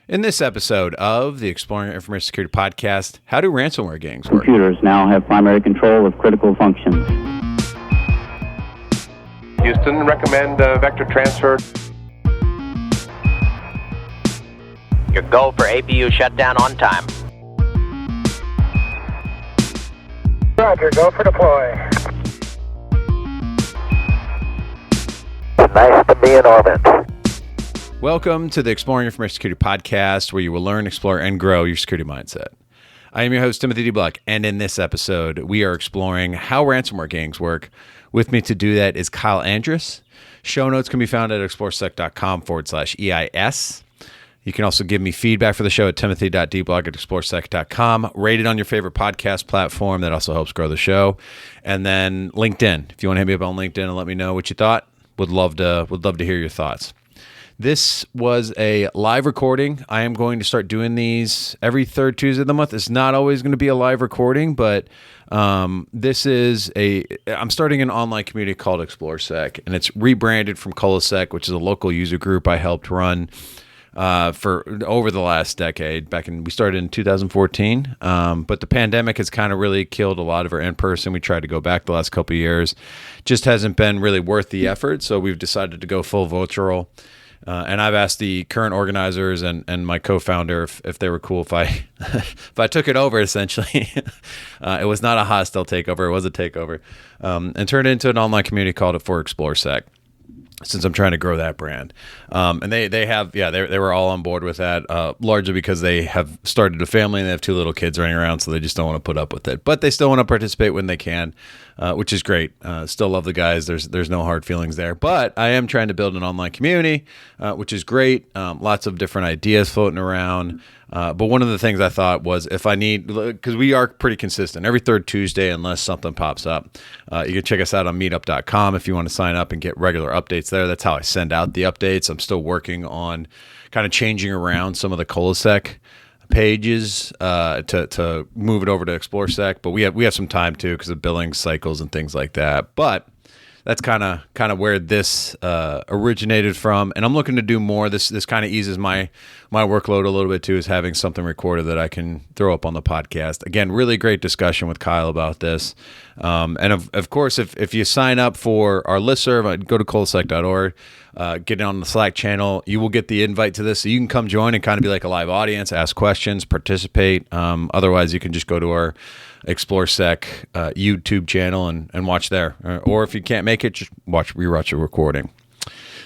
In this episode of the Exploring Information Security podcast, how do ransomware gangs work? Computers now have primary control of critical functions. Houston, recommend vector transfer. Your go for APU shutdown on time. Roger, go for deploy. Nice to be in orbit. Welcome to the Exploring Information Security podcast, where you will learn, explore, and grow your security mindset. I am your host, Timothy D. Block, and in this episode, we are exploring how ransomware gangs work. With me to do that is Kyle Andrus. Show notes can be found at exploresec.com/EIS. You can also give me feedback for the show at timothy.dblog@exploresec.com. Rate it on your favorite podcast platform. That also helps grow the show. And then LinkedIn. If you want to hit me up on LinkedIn and let me know what you thought, would love to hear your thoughts. This was a live recording. I am going to start doing these every third Tuesday of the month. It's not always going to be a live recording, but I'm starting an online community called ExploreSec, and it's rebranded from ColoSec, which is a local user group I helped run for over the last decade. We started in 2014, but the pandemic has kind of really killed a lot of our in-person. We tried to go back the last couple of years. Just hasn't been really worth the effort, so we've decided to go full virtual. And I've asked the current organizers and my co-founder if they were cool if I if I took it over, essentially. It was not a hostile takeover. It was a takeover. And turned it into an online community called it for ExploreSec, since I'm trying to grow that brand. And they were all on board with that, largely because they have started a family and they have two little kids running around, so they just don't want to put up with it. But they still want to participate when they can, which is great. Still love the guys. There's no hard feelings there. But I am trying to build an online community, which is great. Lots of different ideas floating around. But one of the things I thought was because we are pretty consistent every third Tuesday, unless something pops up. You can check us out on meetup.com if you want to sign up and get regular updates there. That's how I send out the updates. I'm still working on kind of changing around some of the ColoSec pages to move it over to ExploreSec, but we have some time too because of billing cycles and things like that. But that's kind of where this originated from, and I'm looking to do more. This kind of eases my workload a little bit too, is having something recorded that I can throw up on the podcast. Again, really great discussion with Kyle about this, and of course, if you sign up for our listserv, go to colosec.org, get on the Slack channel. You will get the invite to this, so you can come join and kind of be like a live audience, ask questions, participate. Otherwise, you can just go to our ExploreSec YouTube channel and watch there, or if you can't make it, just rewatch the recording.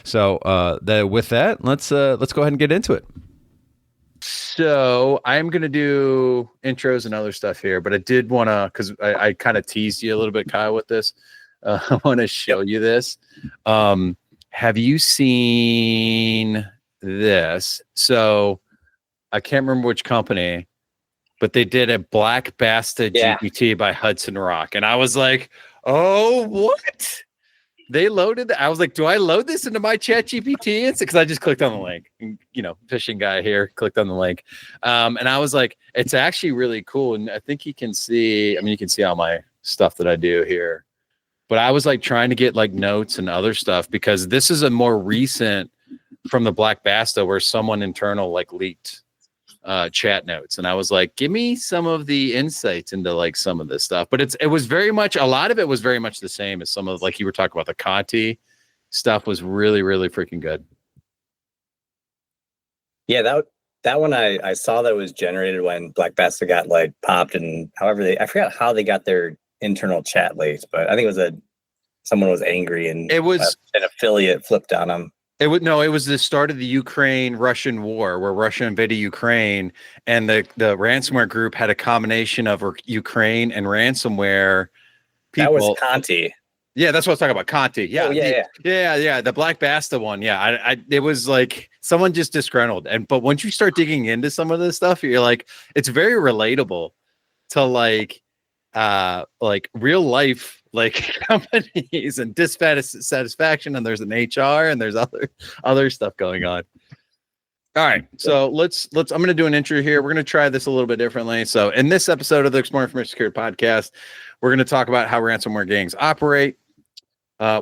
So with that, let's go ahead and get into it. So I'm going to do intros and other stuff here, but I did want to, because I kind of teased you a little bit, Kyle, with this. I want to show you this. Have you seen this? So I can't remember which company, but they did a Black Basta GPT by Hudson Rock. And I was like, oh, what? They loaded I was like, do I load this into my chat GPT? Because I just clicked on the link. Fishing guy here, clicked on the link. And I was like, it's actually really cool. And I think you can see all my stuff that I do here. But I was like trying to get like notes and other stuff, because this is a more recent from the Black Basta where someone internal like leaked chat notes, and I was like, give me some of the insights into like some of this stuff. But it was very much, a lot of it was very much the same as some of, like you were talking about, the Conti stuff was really, really freaking good. Yeah, that one I saw that was generated when Black Basta got like popped, and I forgot how they got their internal chat leaked, but I think it was someone was angry and it was an affiliate flipped on them. It was the start of the Ukraine-Russian war, where Russia invaded Ukraine, and the ransomware group had a combination of Ukraine and ransomware people. That was Conti. Yeah, that's what I was talking about. Conti. Yeah. Oh, Yeah. The Black Basta one. Yeah. It was like someone just disgruntled. But once you start digging into some of this stuff, you're like, it's very relatable to like real life, like companies and dissatisfaction, and there's an HR and there's other stuff going on. All right, so let's I'm going to do an intro here. We're going to try this a little bit differently. So in this episode of the Exploring Information Security podcast, we're going to talk about how ransomware gangs operate,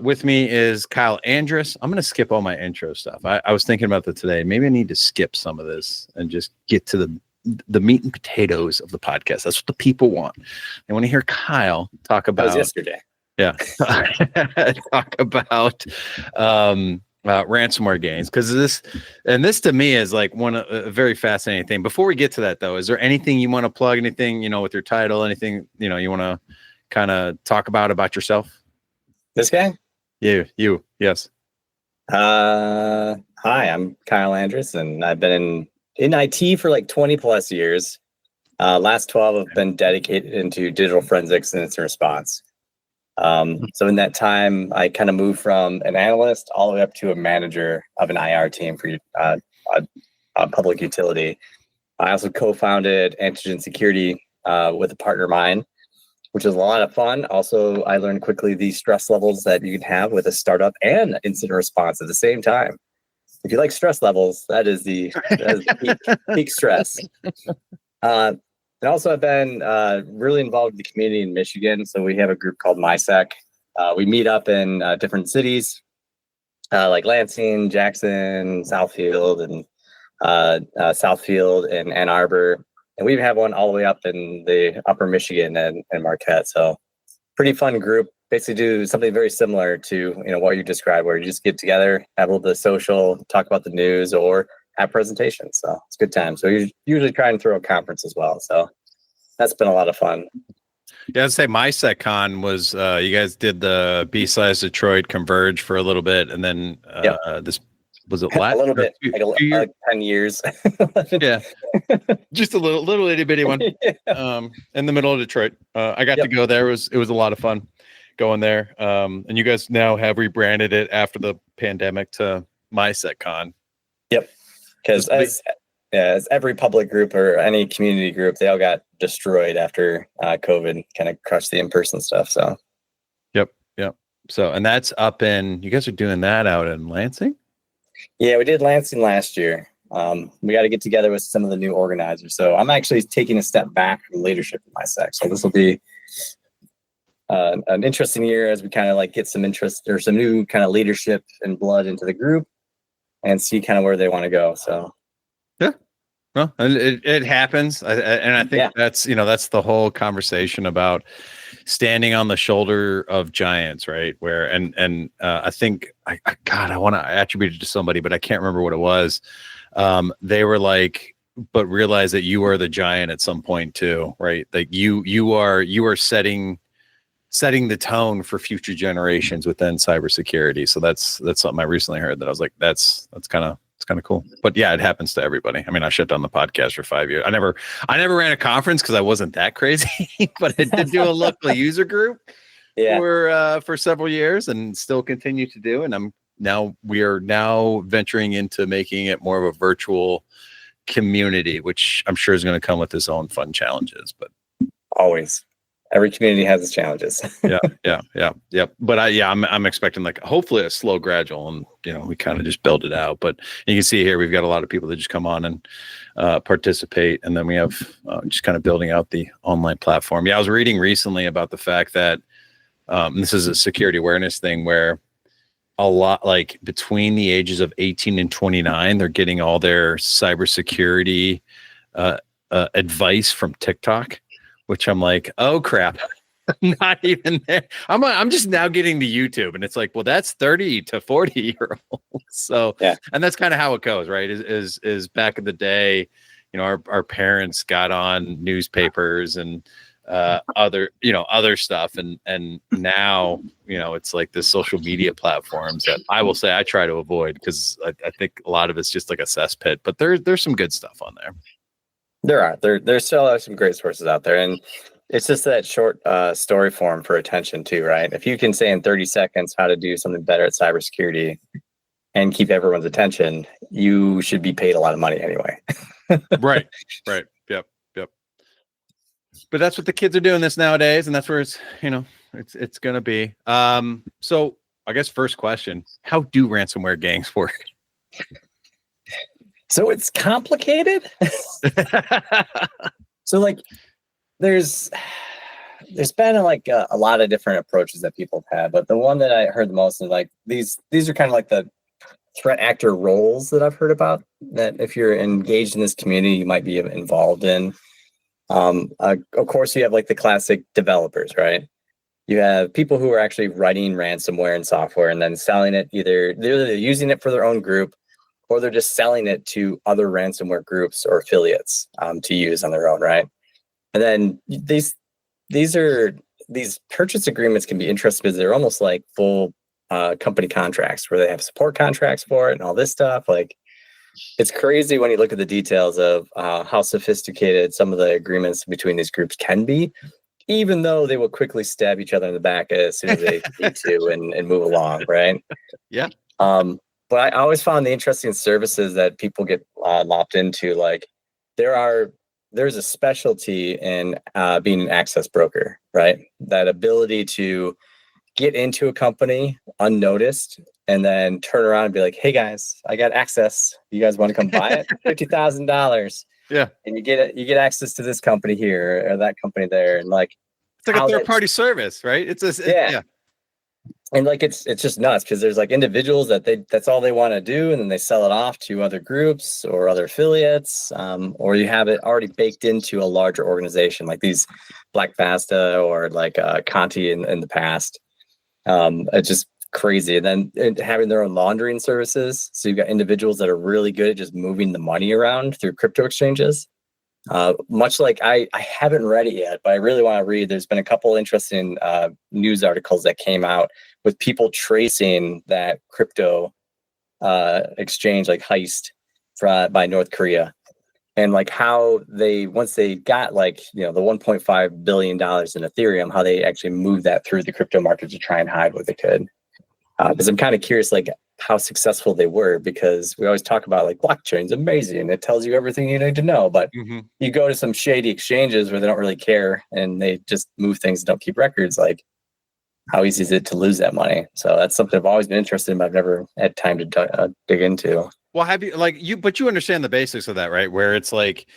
With me is Kyle Andrus. I'm going to skip all my intro stuff. I was thinking about that today. Maybe I need to skip some of this and just get to the meat and potatoes of the podcast. That's what the people want. They want to hear Kyle talk about. That was yesterday. Yeah. Talk about ransomware gains, because this to me is like a very fascinating thing. Before we get to that, though, is there anything you want to plug? Anything, with your title? Anything, you want to kind of talk about yourself? This guy? You, yes. Hi, I'm Kyle Andrus, and I've been in IT for like 20 plus years. Last 12 have been dedicated into digital forensics and incident response. So in that time, I kind of moved from an analyst all the way up to a manager of an IR team for a public utility. I also co-founded Antigen Security with a partner of mine, which is a lot of fun. Also, I learned quickly the stress levels that you can have with a startup and incident response at the same time. If you like stress levels, that is the peak stress. And also, I've been really involved with the community in Michigan. So we have a group called MySec. We meet up in different cities like Lansing, Jackson, Southfield, and Southfield and Ann Arbor. And we have one all the way up in the upper Michigan and Marquette. So pretty fun group. Basically do something very similar to what you described, where you just get together, have a little bit of social, talk about the news, or have presentations. So it's a good time. So you usually try and throw a conference as well. So that's been a lot of fun. Yeah, I'd say MySecCon was you guys did the B-Size Detroit Converge for a little bit, and then this was it last a little bit, like 10 years. Yeah, just a little itty bitty one. In the middle of Detroit. I got to go there. It was a lot of fun going there. And you guys now have rebranded it after the pandemic to MySecCon. Yep, because as every public group or any community group, they all got destroyed after COVID kind of crushed the in-person stuff. So yep. So, and that's up in, you guys are doing that out in Lansing? Yeah, we did Lansing last year. We got to get together with some of the new organizers. So I'm actually taking a step back from leadership in MySec. So this will be an interesting year as we kind of like get some interest or some new kind of leadership and blood into the group and see kind of where they want to go. So yeah, well, it happens, and I think that's the whole conversation about standing on the shoulder of giants, right? Where and I think I want to attribute it to somebody, but I can't remember what it was. They were like, but realize that you are the giant at some point too, right? Like you are setting the tone for future generations within cybersecurity. So that's something I recently heard that I was like, it's kind of cool. But yeah, it happens to everybody. I mean, I shut down the podcast for 5 years. I never ran a conference because I wasn't that crazy, but I did do a local user group for several years and still continue to do. And we are now venturing into making it more of a virtual community, which I'm sure is going to come with its own fun challenges, but always. Every community has its challenges. Yeah. But I'm expecting like hopefully a slow gradual, and we kind of just build it out. But you can see here we've got a lot of people that just come on and participate, and then we have just kind of building out the online platform. Yeah, I was reading recently about the fact that this is a security awareness thing where a lot, like between the ages of 18 and 29, they're getting all their cybersecurity advice from TikTok. Which I'm like, oh crap, not even there. I'm just now getting to YouTube, and it's like, well, that's 30 to 40-year-olds. So, and that's kind of how it goes, right? Is back in the day, our parents got on newspapers and other stuff, and now it's like the social media platforms that I will say I try to avoid because I think a lot of it's just like a cesspit. But there's some good stuff on there. There still are some great sources out there, and it's just that short story form for attention too, right? If you can say in 30 seconds how to do something better at cybersecurity and keep everyone's attention, you should be paid a lot of money anyway. Right. Yep. But that's what the kids are doing this nowadays, and that's where it's going to be. So I guess first question: how do ransomware gangs work? So it's complicated. So like there's there's been like a lot of different approaches that people have had, but the one that I heard the most is like these are kind of like the threat actor roles that I've heard about, that if you're engaged in this community, you might be involved in. Of course, you have like the classic developers, right? You have people who are actually writing ransomware and software and then selling it. They're either using it for their own group, or they're just selling it to other ransomware groups or affiliates to use on their own, right? And then these purchase agreements can be interesting because they're almost like full company contracts where they have support contracts for it and all this stuff. Like, it's crazy when you look at the details of how sophisticated some of the agreements between these groups can be, even though they will quickly stab each other in the back as soon as they need to and move along, right? Yeah. But I always found the interesting services that people get lopped into. Like, there's a specialty in being an access broker, right? That ability to get into a company unnoticed and then turn around and be like, "Hey guys, I got access. You guys want to come buy it? $50,000." Yeah. And you get access to this company here or that company there. And like, it's like a third party service, right? Yeah. And like, it's just nuts because there's like individuals that's all they want to do. And then they sell it off to other groups or other affiliates, or you have it already baked into a larger organization like these Black Vasta or like Conti in the past. It's just crazy. And then having their own laundering services. So you've got individuals that are really good at just moving the money around through crypto exchanges. Much like I haven't read it yet, but I really want to read. There's been a couple interesting news articles that came out with people tracing that crypto exchange, like heist by North Korea. And like how once they got like, the $1.5 billion in Ethereum, how they actually moved that through the crypto market to try and hide what they could. Because I'm kind of curious, like how successful they were, because we always talk about like blockchain's amazing. It tells you everything you need to know. But you go to some shady exchanges where they don't really care and they just move things and don't keep records. Like, how easy is it to lose that money? So that's something I've always been interested in, but I've never had time to dig into. Well, but you understand the basics of that, right? Where it's like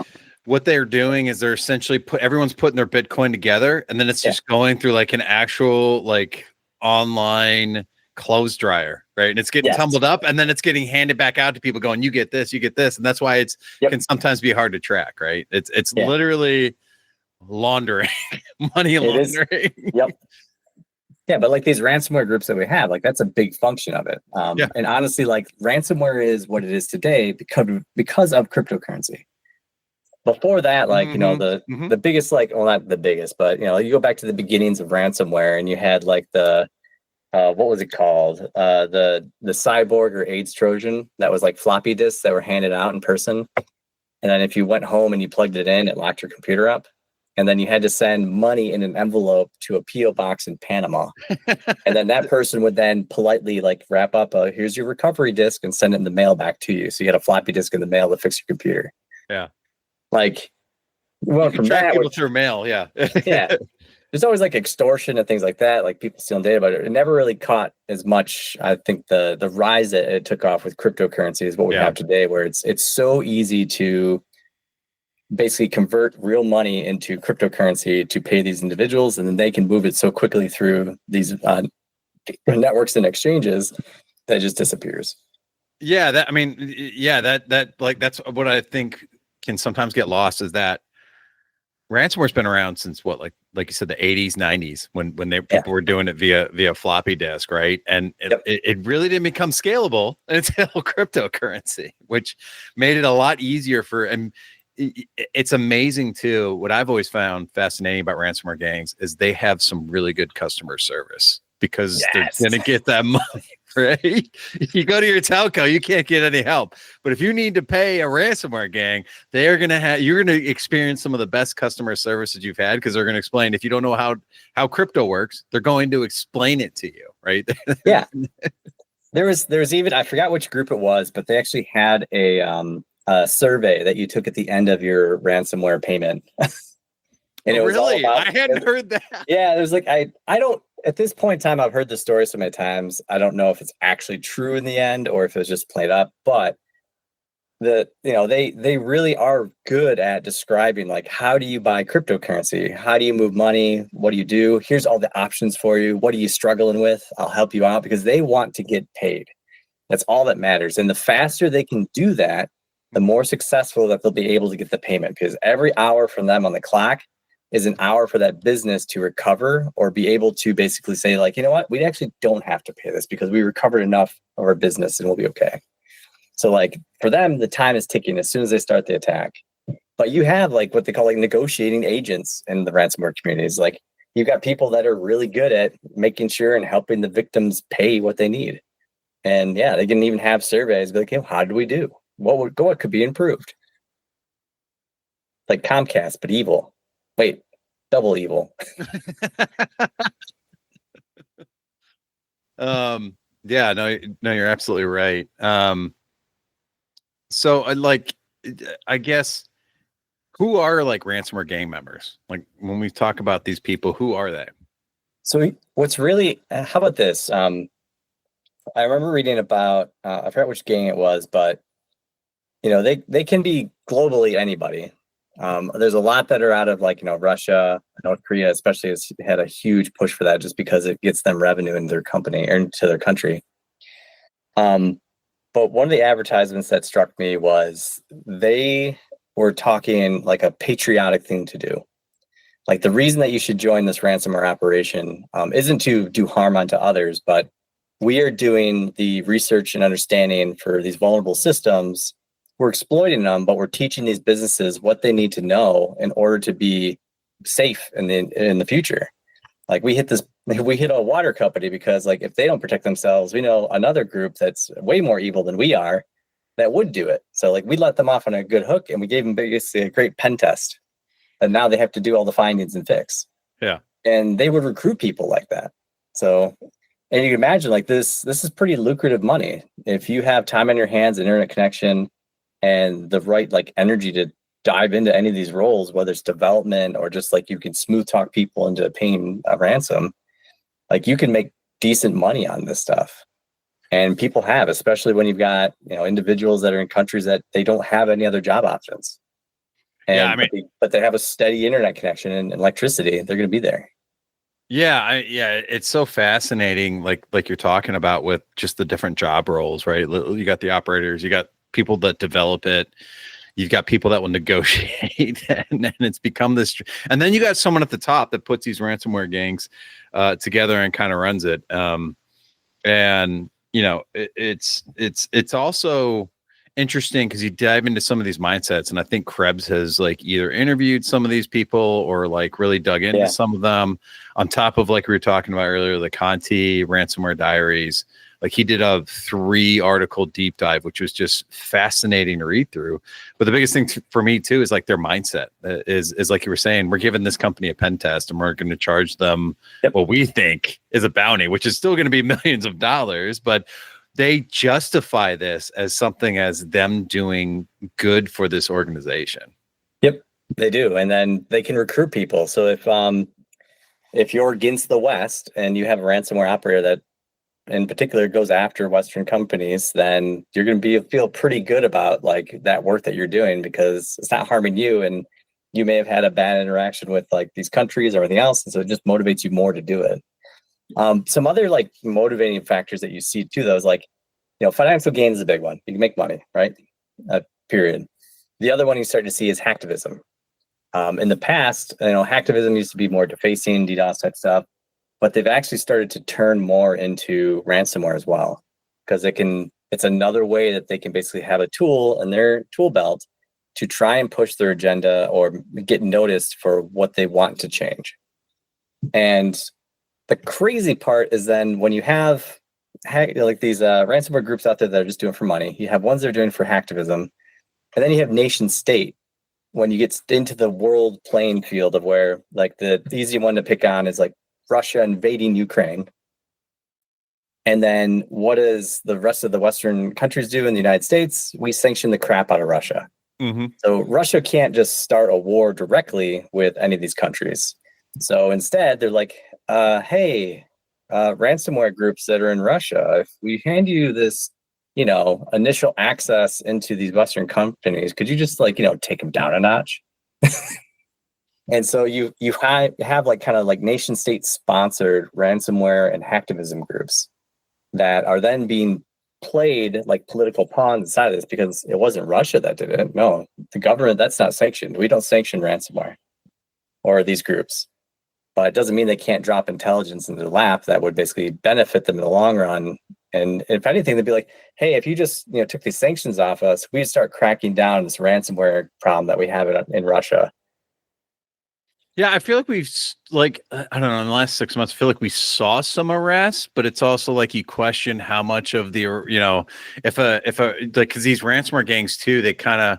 what they're doing is they're essentially everyone's putting their Bitcoin together, and then it's just going through like an actual like online clothes dryer, right? And it's getting tumbled up, and then it's getting handed back out to people going, you get this, and that's why it's can sometimes be hard to track, right? It's literally laundering, money laundering. Yep. Yeah, but like these ransomware groups that we have, like that's a big function of it. And honestly, like ransomware is what it is today because of cryptocurrency. Before that, like, the biggest, like, well, not the biggest, but, you go back to the beginnings of ransomware and you had like the, what was it called? The cyborg or AIDS Trojan that was like floppy disks that were handed out in person. And then if you went home and you plugged it in, it locked your computer up. And then you had to send money in an envelope to a P.O. box in Panama. And then that person would then politely like wrap up here's your recovery disk and send it in the mail back to you. So you had a floppy disk in the mail to fix your computer. Yeah. Like, well, from that people through mail. Yeah. Yeah. There's always like extortion and things like that, like people stealing data, but it never really caught as much. I think the rise that it took off with cryptocurrency is what we have today, where it's so easy to basically convert real money into cryptocurrency to pay these individuals, and then they can move it so quickly through these networks and exchanges that it just disappears. Yeah, that like that's what I think can sometimes get lost, is that ransomware's been around since what, like you said, the 80s, 90s, when people were doing it via floppy disk, right? And it really didn't become scalable until cryptocurrency, which made it a lot easier and it's amazing too. What I've always found fascinating about ransomware gangs is they have some really good customer service, because they're going to get that money, right? You go to your telco, you can't get any help. But if you need to pay a ransomware gang, you're going to experience some of the best customer services you've had, because they're going to explain. If you don't know how crypto works, they're going to explain it to you, right? Yeah. There was even, I forgot which group it was, but they actually had a survey that you took at the end of your ransomware payment. And it was really? I hadn't heard that. Yeah, it was like, I don't, at this point in time, I've heard the story so many times, I don't know if it's actually true in the end or if it was just played up, but they really are good at describing, like, how do you buy cryptocurrency? How do you move money? What do you do? Here's all the options for you. What are you struggling with? I'll help you out, because they want to get paid. That's all that matters. And the faster they can do that, the more successful that they'll be able to get the payment, because every hour from them on the clock is an hour for that business to recover or be able to basically say, like, you know what, we actually don't have to pay this because we recovered enough of our business and we'll be okay. So like for them, the time is ticking as soon as they start the attack. But you have like what they call like negotiating agents in the ransomware communities. Like you've got people that are really good at making sure and helping the victims pay what they need. And yeah, they can even have surveys like, hey, how did we do? What could be improved? Like Comcast, but evil. Wait, double evil. Yeah, no, you're absolutely right. So I guess, who are like ransomware gang members? Like when we talk about these people, who are they? So what's really, how about this? I remember reading about, I forgot which gang it was, but they can be globally anybody. There's a lot that are out of like, Russia, North Korea, especially has had a huge push for that just because it gets them revenue in their company or into their country. But one of the advertisements that struck me was they were talking like a patriotic thing to do. Like the reason that you should join this ransomware operation isn't to do harm unto others, but we are doing the research and understanding for these vulnerable systems. We're exploiting them, but we're teaching these businesses what they need to know in order to be safe in the future. Like we hit a water company because like if they don't protect themselves, we know another group that's way more evil than we are that would do it. So like we let them off on a good hook and we gave them basically a great pen test. And now they have to do all the findings and fix. Yeah. And they would recruit people like that. So, and you can imagine like this is pretty lucrative money. If you have time on your hands and internet connection and the right like energy to dive into any of these roles, whether it's development or just like you can smooth talk people into paying a ransom, like you can make decent money on this stuff. And people have, especially when you've got, individuals that are in countries that they don't have any other job options. And, yeah, but they have a steady internet connection and electricity. They're going to be there. Yeah, it's so fascinating, like you're talking about with just the different job roles, right? You got the operators, you got people that develop it, you've got people that will negotiate, and it's become this. And then you got someone at the top that puts these ransomware gangs together and kind of runs it. And it's also interesting because you dive into some of these mindsets, and I think Krebs has like either interviewed some of these people or like really dug into some of them, on top of like we were talking about earlier, the Conti ransomware diaries. Like he did a 3-article deep dive, which was just fascinating to read through. But the biggest thing for me too is like their mindset is like you were saying, we're giving this company a pen test and we're going to charge them what we think is a bounty, which is still going to be millions of dollars, but they justify this as something as them doing good for this organization. Yep, they do. And then they can recruit people. So if you're against the West and you have a ransomware operator that in particular goes after Western companies, then you're going to feel pretty good about like that work that you're doing because it's not harming you. And you may have had a bad interaction with like these countries or everything else. And so it just motivates you more to do it. Some other like motivating factors that you see too, though, is like, financial gain is a big one. You can make money, right? Period. The other one you start to see is hacktivism. In the past, hacktivism used to be more defacing, DDoS type stuff, but they've actually started to turn more into ransomware as well, because it's another way that they can basically have a tool in their tool belt to try and push their agenda or get noticed for what they want to change. And the crazy part is then when you have like these ransomware groups out there that are just doing it for money, you have ones that are doing it for hacktivism, and then you have nation state. When you get into the world playing field of where like the easy one to pick on is like Russia invading Ukraine. And then what does the rest of the Western countries do in the United States? We sanction the crap out of Russia. Mm-hmm. So Russia can't just start a war directly with any of these countries. So instead, they're like, hey, ransomware groups that are in Russia, if we hand you this initial access into these Western companies, could you just take them down a notch? And so you have like kind of like nation state sponsored ransomware and hacktivism groups that are then being played like political pawns inside of this, because it wasn't Russia that did it. No, the government, that's not sanctioned. We don't sanction ransomware or these groups. But it doesn't mean they can't drop intelligence in their lap that would basically benefit them in the long run. And if anything, they'd be like, hey, if you just took these sanctions off us, we'd start cracking down on this ransomware problem that we have in Russia. Yeah, I feel like I don't know, in the last 6 months, I feel like we saw some RaaS, but it's also like you question how much of the, because these ransomware gangs too, they kind of,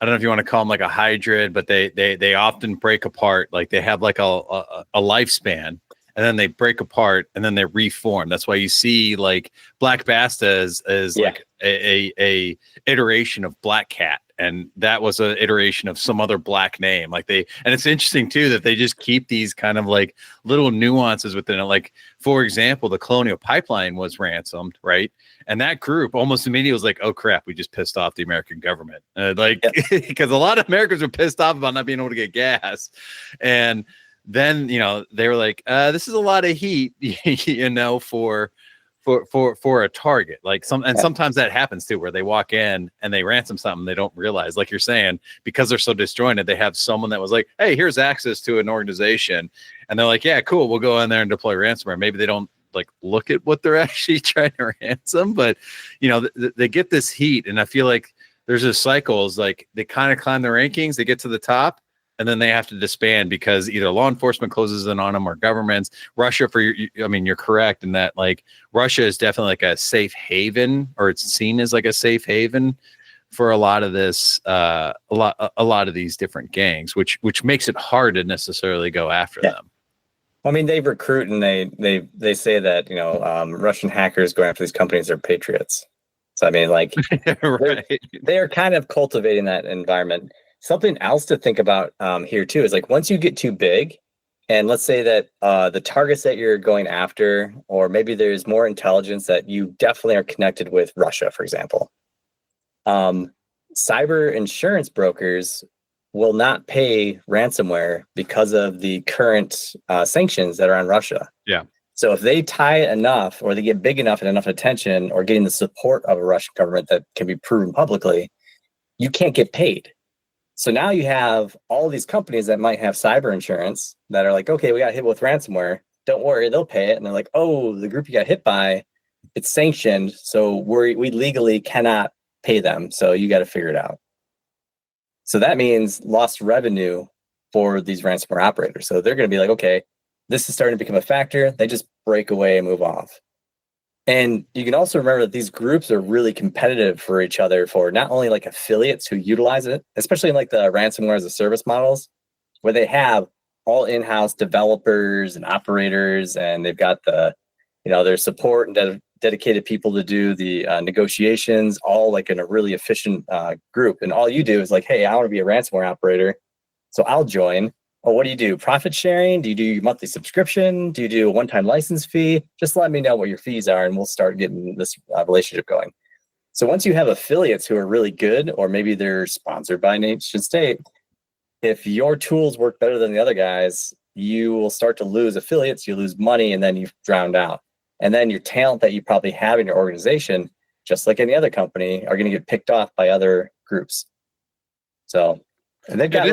I don't know if you want to call them like a hybrid, but they often break apart. Like they have like a lifespan, and then they break apart and then they reform. That's why you see like Black Basta is like a iteration of Black Cat. And that was an iteration of some other black name. And it's interesting too, that they just keep these kind of like little nuances within it. Like, for example, the Colonial Pipeline was ransomed, right? And that group almost immediately was like, oh crap, we just pissed off the American government. Because a lot of Americans were pissed off about not being able to get gas. And then, they were like, this is a lot of heat, for a target. Sometimes that happens too, where they walk in and they ransom something they don't realize, like you're saying, because they're so disjointed, they have someone that was like, hey, here's access to an organization, and they're like, yeah, cool, we'll go in there and deploy ransomware. Maybe they don't like look at what they're actually trying to ransom, but they get this heat, and I feel like there's this cycles, like they kind of climb the rankings, they get to the top, and then they have to disband because either law enforcement closes in on them or governments. Russia, you're correct in that, like, Russia is definitely like a safe haven, or it's seen as like a safe haven for a lot of this, a lot of these different gangs, which makes it hard to necessarily go after them. I mean, they recruit and they say that, Russian hackers going after these companies are patriots. So, I mean, like, right. they're kind of cultivating that environment. Something else to think about here too is like, once you get too big, and let's say that the targets that you're going after, or maybe there's more intelligence that you definitely are connected with Russia, for example, cyber insurance brokers will not pay ransomware because of the current sanctions that are on Russia. Yeah. So if they tie it enough, or they get big enough and enough attention, or getting the support of a Russian government that can be proven publicly, you can't get paid. So now you have all these companies that might have cyber insurance that are like, okay, we got hit with ransomware. Don't worry, they'll pay it. And they're like, oh, the group you got hit by, it's sanctioned, so we legally cannot pay them. So you got to figure it out. So that means lost revenue for these ransomware operators. So they're going to be like, okay, this is starting to become a factor. They just break away and move off. And you can also remember that these groups are really competitive for each other, for not only like affiliates who utilize it, especially in like the Ransomware-as-a-Service models, where they have all in-house developers and operators, and they've got their support and dedicated people to do the negotiations, all like in a really efficient group. And all you do is like, hey, I want to be a ransomware operator, so I'll join. Well, what do you do? Profit sharing? Do you do your monthly subscription? Do you do a one-time license fee? Just let me know what your fees are, and we'll start getting this relationship going. So once you have affiliates who are really good, or maybe they're sponsored by nation state, if your tools work better than the other guys, you will start to lose affiliates, you lose money, and then you've drowned out. And then your talent that you probably have in your organization, just like any other company, are going to get picked off by other groups. So, and they've got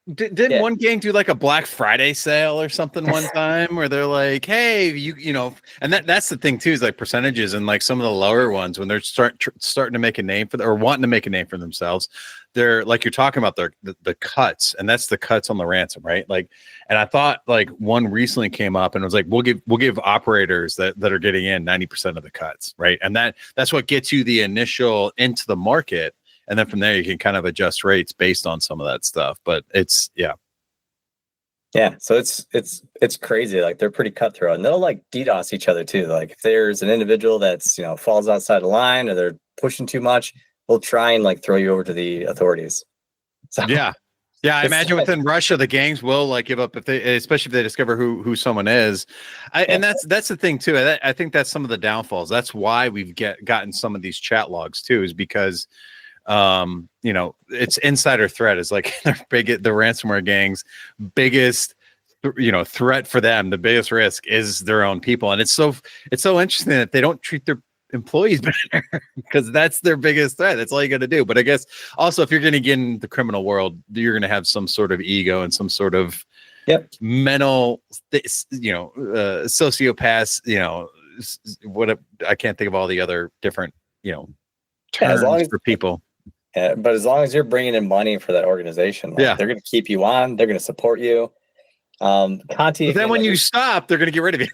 Didn't one gang do like a Black Friday sale or something one time, where they're like, hey, and that's the thing too, is like percentages, and like some of the lower ones, when they're starting to make a name or wanting to make a name for themselves, they're like, you're talking about the cuts, and that's the cuts on the ransom, right? Like, and I thought like one recently came up and it was like, we'll give operators that are getting in 90% of the cuts, right? And that's what gets you the initial into the market. And then from there, you can kind of adjust rates based on some of that stuff. But it's, yeah. So it's crazy. Like, they're pretty cutthroat, and they'll like DDoS each other too. Like, if there's an individual that's, falls outside the line, or they're pushing too much, they'll try and like throw you over to the authorities. So, yeah. Yeah, I imagine within Russia, the gangs will like give up especially if they discover who someone is. And that's the thing too. I think that's some of the downfalls. That's why we've gotten some of these chat logs too, is because it's insider threat is like the ransomware gangs biggest threat for them. The biggest risk is their own people, and it's so interesting that they don't treat their employees better because that's their biggest threat. That's all you got to do. But I guess also if you're going to get in the criminal world, you're going to have some sort of ego and some sort of mental, sociopaths. What I can't think of all the other different terms for people. But as long as you're bringing in money for that organization, they're going to keep you on. They're going to support you. Conti. But then when you stop, they're going to get rid of you.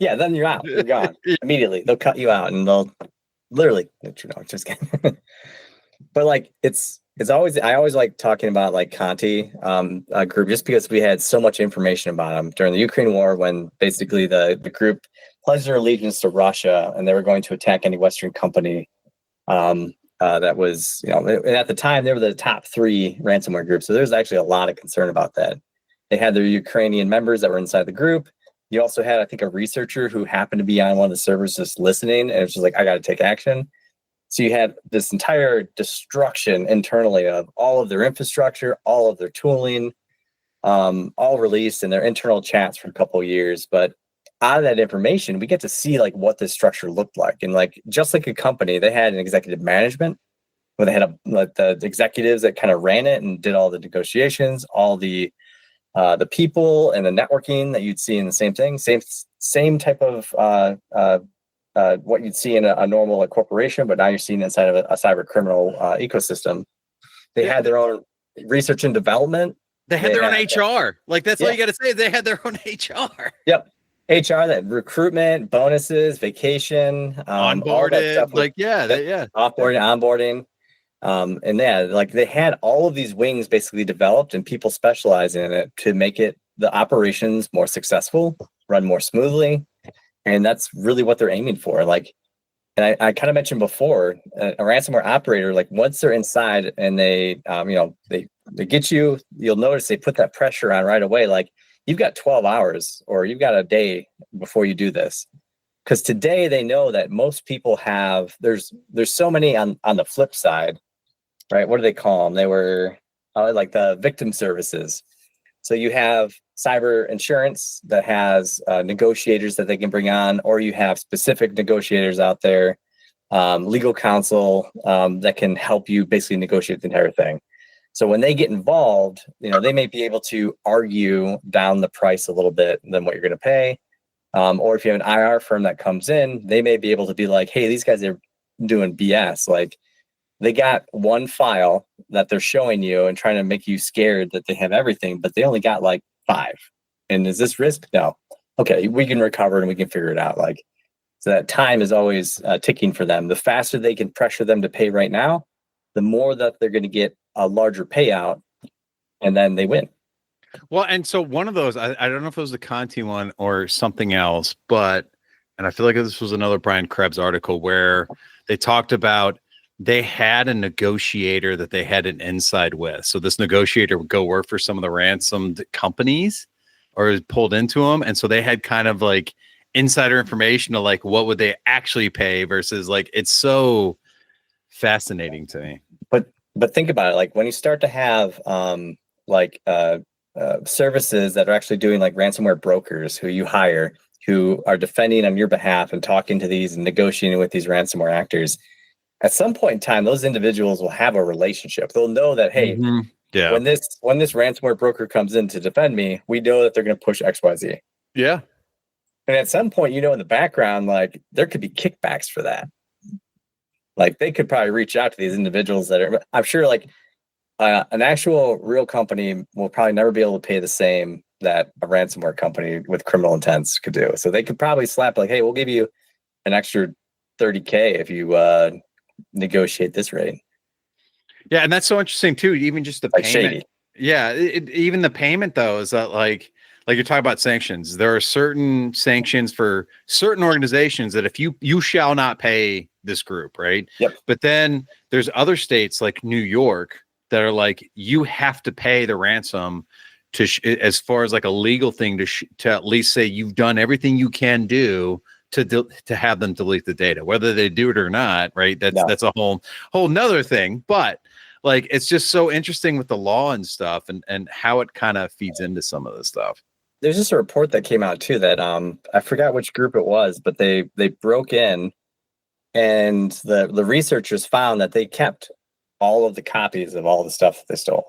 Yeah, then you're out. You're gone immediately. They'll cut you out, and they'll literally. Just kidding. But like, it's always. I always like talking about like Conti group, just because we had so much information about them during the Ukraine war, when basically the group pledged their allegiance to Russia, and they were going to attack any Western company. That was, and at the time they were the top 3 ransomware groups. So there's actually a lot of concern about that. They had their Ukrainian members that were inside the group. You also had, I think, a researcher who happened to be on one of the servers just listening, and it was just like, I got to take action. So you had this entire destruction internally of all of their infrastructure, all of their tooling, all released in their internal chats for a couple of years. But out of that information, we get to see like what this structure looked like. And like, just like a company, they had an executive management where they had the executives that kind of ran it and did all the negotiations, all the people and the networking that you'd see in the same thing, same type of what you'd see in a normal corporation, but now you're seeing inside of a cyber criminal ecosystem. They had their own research and development. They had their own HR. Like, that's all you got to say. They had their own HR. Yep. HR, that recruitment, bonuses, vacation, onboarded, onboarding. And like they had all of these wings basically developed, and people specialize in it to make it the operations more successful, run more smoothly. And that's really what they're aiming for. Like, and I kind of mentioned before, a ransomware operator, like once they're inside and they get you, you'll notice they put that pressure on right away. Like, you've got 12 hours or you've got a day before you do this. Because today they know that most people have, there's so many on the flip side, right? What do they call them? They were like the victim services. So you have cyber insurance that has negotiators that they can bring on, or you have specific negotiators out there, legal counsel that can help you basically negotiate the entire thing. So when they get involved, they may be able to argue down the price a little bit than what you're going to pay. Or if you have an IR firm that comes in, they may be able to be like, hey, these guys are doing BS. Like, they got one file that they're showing you and trying to make you scared that they have everything, but they only got like 5. And is this risk? No. Okay, we can recover and we can figure it out. Like, so that time is always ticking for them. The faster they can pressure them to pay right now, the more that they're going to get a larger payout, and then they win. Well, and so one of those, I don't know if it was the Conti one or something else, and I feel like this was another Brian Krebs article where they talked about they had a negotiator that they had an inside with. So this negotiator would go work for some of the ransomed companies or pulled into them. And so they had kind of like insider information to like, what would they actually pay versus like, it's so fascinating to me. But think about it. Like, when you start to have services that are actually doing like ransomware brokers who you hire, who are defending on your behalf and talking to these and negotiating with these ransomware actors, at some point in time, those individuals will have a relationship. They'll know that, hey, when this ransomware broker comes in to defend me, we know that they're going to push XYZ. Yeah. And at some point, in the background, like, there could be kickbacks for that. Like, they could probably reach out to these individuals that are, I'm sure, like, an actual real company will probably never be able to pay the same that a ransomware company with criminal intents could do. So they could probably slap like, hey, we'll give you an extra $30K if you negotiate this rate. Yeah, and that's so interesting too. Even just the like payment. Shady. Yeah, even the payment though is that like you're talking about sanctions. There are certain sanctions for certain organizations that if you shall not pay this group, right? Yep. But then there's other states like New York that are like, you have to pay the ransom to as far as like a legal thing to at least say you've done everything you can do to have them delete the data, whether they do it or not. Right. That's a whole nother thing. But like, it's just so interesting with the law and stuff and how it kind of feeds into some of the stuff. There's just a report that came out too that I forgot which group it was, but they broke in, and the researchers found that they kept all of the copies of all the stuff that they stole.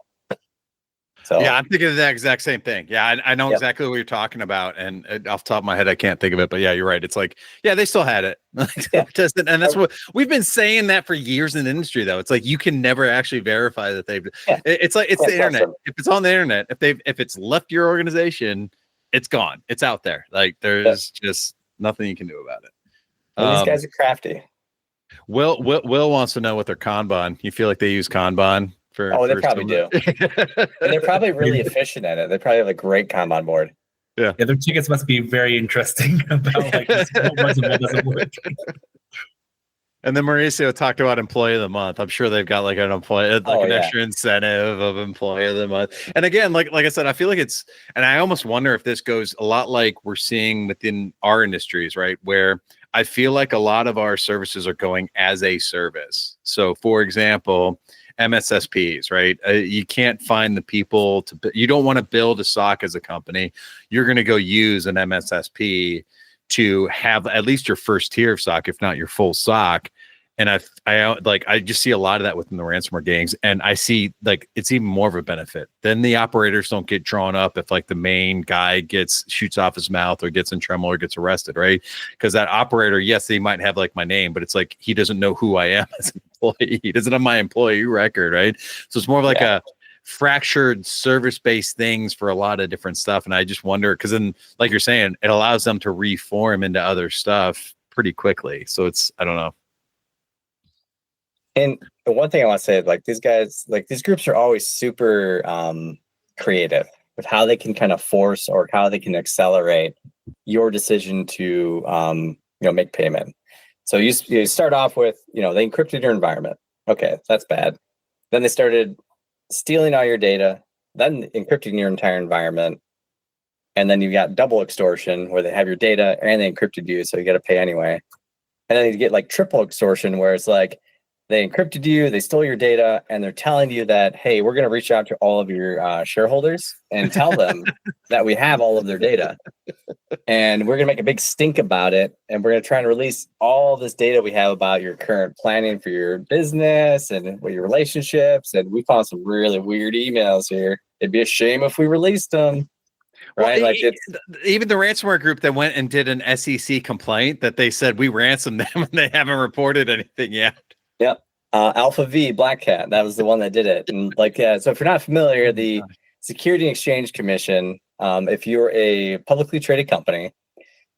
So yeah, I'm thinking of that exact same thing. Yeah, I know exactly what you're talking about, and off the top of my head, I can't think of it. But yeah, you're right. It's like, yeah, they still had it, and that's what we've been saying that for years in the industry. Though it's like you can never actually verify that they've. Yeah. It's like it's the internet. If it's on the internet, if it's left your organization, it's gone. It's out there. Like there's just nothing you can do about it. And these guys are crafty. Will wants to know what their Kanban. You feel like they use Kanban? They probably do. And they're probably really efficient at it. They probably have a great Kanban board. Yeah, their tickets must be very interesting about like what works and what doesn't work. And then Mauricio talked about Employee of the Month. I'm sure they've got like an extra incentive of Employee of the Month. And again, like I said, I feel like it's, and I almost wonder if this goes a lot like we're seeing within our industries, right? Where I feel like a lot of our services are going as a service. So for example, MSSPs, right? You can't find the people you don't want to build a SOC as a company. You're going to go use an MSSP to have at least your first tier of SOC, if not your full SOC. And I just see a lot of that within the ransomware gangs. And I see like, it's even more of a benefit. Then the operators don't get drawn up if like the main guy shoots off his mouth or gets in tremor or gets arrested, right? Because that operator, yes, they might have like my name, but it's like, he doesn't know who I am as an employee. He doesn't have my employee record, right? So it's more of like a fractured service-based things for a lot of different stuff. And I just wonder, because then like you're saying, it allows them to reform into other stuff pretty quickly. So I don't know. And the one thing I want to say, like these guys, like these groups are always super creative with how they can kind of force or how they can accelerate your decision to, make payment. So you start off with, they encrypted your environment. Okay, that's bad. Then they started stealing all your data, then encrypting your entire environment. And then you got double extortion where they have your data and they encrypted you. So you got to pay anyway. And then you get like triple extortion where it's like, they encrypted you, they stole your data, and they're telling you that, hey, we're going to reach out to all of your shareholders and tell them that we have all of their data. And we're going to make a big stink about it. And we're going to try and release all this data we have about your current planning for your business and your relationships. And we found some really weird emails here. It'd be a shame if we released them. Right? Well, even the ransomware group that went and did an SEC complaint that they said we ransomed them and they haven't reported anything yet. Yep. Alpha V Black Cat. That was the one that did it. And so if you're not familiar, the Security and Exchange Commission, if you're a publicly traded company,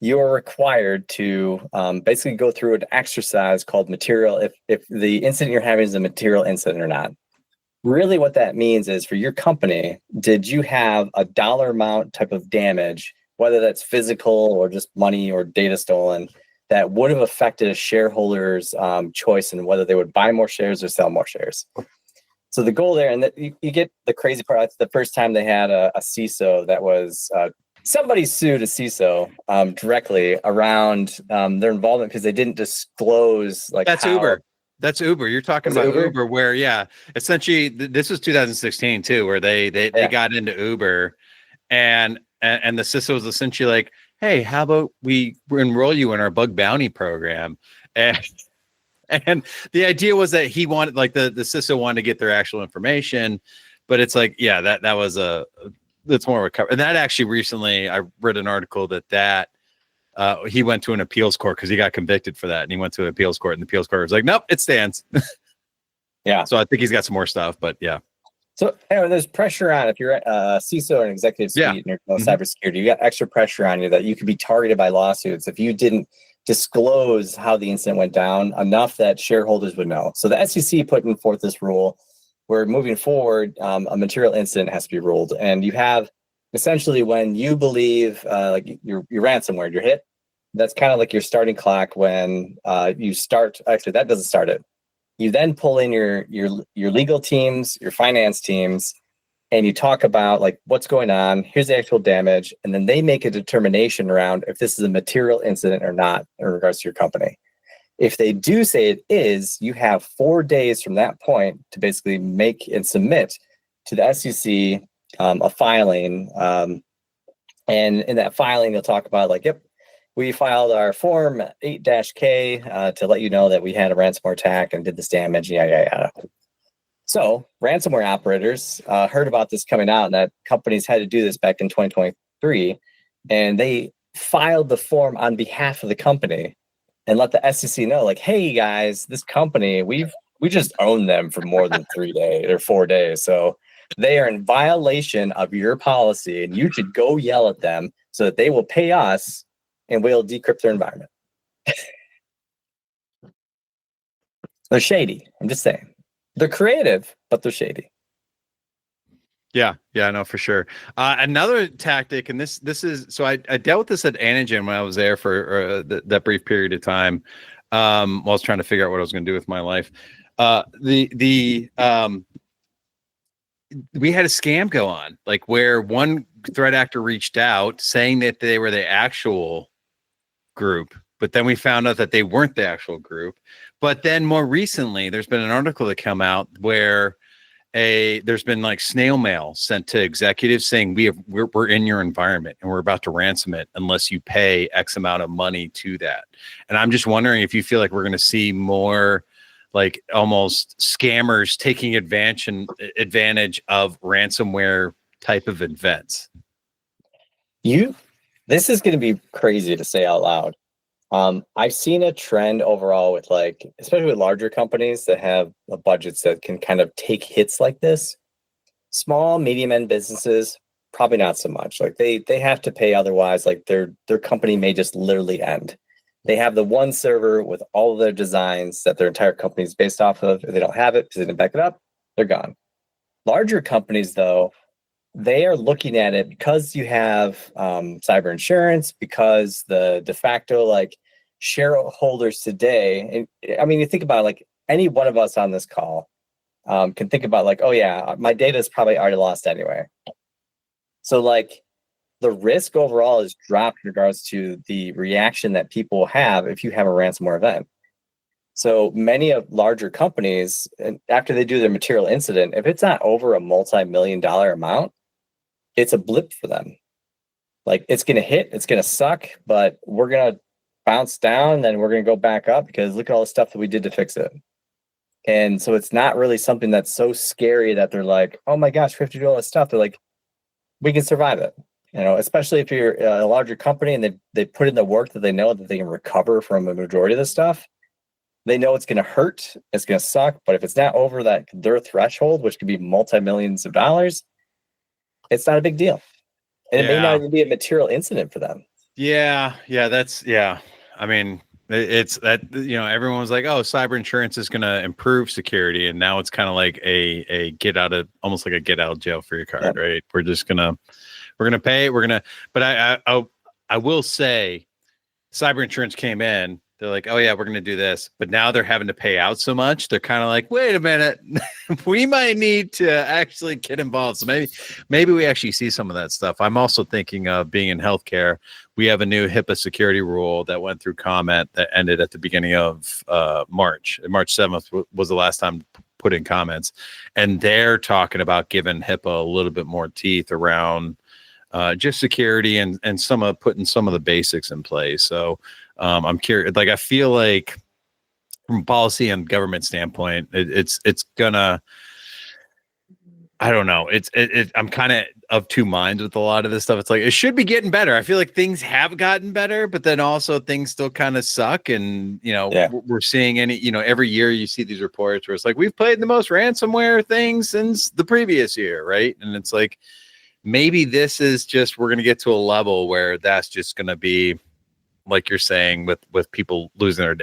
you are required to basically go through an exercise called material, if the incident you're having is a material incident or not. Really what that means is for your company, did you have a dollar amount type of damage, whether that's physical or just money or data stolen, that would have affected a shareholder's choice in whether they would buy more shares or sell more shares. So the goal there, and that you get the crazy part, that's the first time they had a CISO that was, somebody sued a CISO directly around their involvement because they didn't disclose Uber. That's Uber. You're talking about Uber where, essentially this was 2016 too, where they got into Uber and the CISO was essentially like, hey, how about we enroll you in our bug bounty program? And the idea was that he wanted, like the CISO wanted to get their actual information, but it's like, that's more of a cover. And that actually recently, I read an article that he went to an appeals court because he got convicted for that. And he went to an appeals court and the appeals court was like, nope, it stands. Yeah. So I think he's got some more stuff, but yeah. So anyway, there's pressure on if you're a CISO or an executive suite and you're cybersecurity, you got extra pressure on you that you could be targeted by lawsuits if you didn't disclose how the incident went down enough that shareholders would know. So the SEC put in forth this rule where moving forward, a material incident has to be ruled. And you have essentially when you believe like your ransomware, your hit, that's kind of like your starting clock when you start. Actually, that doesn't start it. You then pull in your legal teams, your finance teams, and you talk about like what's going on. Here's the actual damage, and then they make a determination around if this is a material incident or not in regards to your company. If they do say it is, you have 4 days from that point to basically make and submit to the SEC a filing. And in that filing, you'll talk about like, yep, we filed our form 8-K to let you know that we had a ransomware attack and did this damage, yada, yada. So ransomware operators heard about this coming out and that companies had to do this back in 2023. And they filed the form on behalf of the company and let the SEC know, like, hey guys, this company, we just own them for more than 3 days or 4 days. So they are in violation of your policy and you should go yell at them so that they will pay us and we'll decrypt their environment. They're shady. I'm just saying. They're creative, but they're shady. Yeah, no, for sure. Another tactic, and this is so I dealt with this at Antigen when I was there for that brief period of time. While I was trying to figure out what I was going to do with my life. We had a scam go on, like where one threat actor reached out saying that they were the actual group, but then we found out that they weren't the actual group. But then more recently, there's been an article that come out where there's been like snail mail sent to executives saying we're in your environment and we're about to ransom it unless you pay X amount of money to that. And I'm just wondering if you feel like we're going to see more like almost scammers taking advantage of ransomware type of events. This is going to be crazy to say out loud. I've seen a trend overall with like, especially with larger companies that have budgets that can kind of take hits like this. Small, medium end businesses, probably not so much. Like they have to pay, otherwise like their company may just literally end. They have the one server with all of their designs that their entire company is based off of. If they don't have it because they didn't back it up, they're gone. Larger companies, though, they are looking at it because you have cyber insurance, because the de facto like shareholders today. And I mean, you think about it, like any one of us on this call can think about like, oh yeah, my data is probably already lost anyway. So like, the risk overall is dropped in regards to the reaction that people have if you have a ransomware event. So many of larger companies, and after they do their material incident, if it's not over a multi-million-dollar amount, it's a blip for them. Like it's going to hit, it's going to suck, but we're going to bounce down, then we're going to go back up because look at all the stuff that we did to fix it. And so it's not really something that's so scary that they're like, oh my gosh, we have to do all this stuff. They're like, we can survive it. You know, especially if you're a larger company and they put in the work that they know that they can recover from a majority of this stuff. They know it's going to hurt, it's going to suck, but if it's not over their threshold, which could be multi-millions of dollars, it's not a big deal. And it may not even be a material incident for them. Yeah. I mean, it's that, you know, everyone was like, oh, cyber insurance is going to improve security. And now it's kind of like a almost like a get out of jail for your card, right? We're going to pay. But I will say cyber insurance came in. They're like, oh yeah, we're going to do this. But now they're having to pay out so much. They're kind of like, wait a minute, we might need to actually get involved. So maybe we actually see some of that stuff. I'm also thinking of being in healthcare. We have a new HIPAA security rule that went through comment that ended at the beginning of March. March 7th was the last time put in comments. And they're talking about giving HIPAA a little bit more teeth around just security and putting some of the basics in place. So I'm curious, like, I feel like from policy and government standpoint, it's gonna, I don't know. I'm kind of two minds with a lot of this stuff. It's like, it should be getting better. I feel like things have gotten better, but then also things still kind of suck. And, you know, we're seeing every year you see these reports where it's like, we've played the most ransomware things since the previous year. Right. And it's like, maybe this is just, we're going to get to a level where that's just going to be, like you're saying, with people losing their,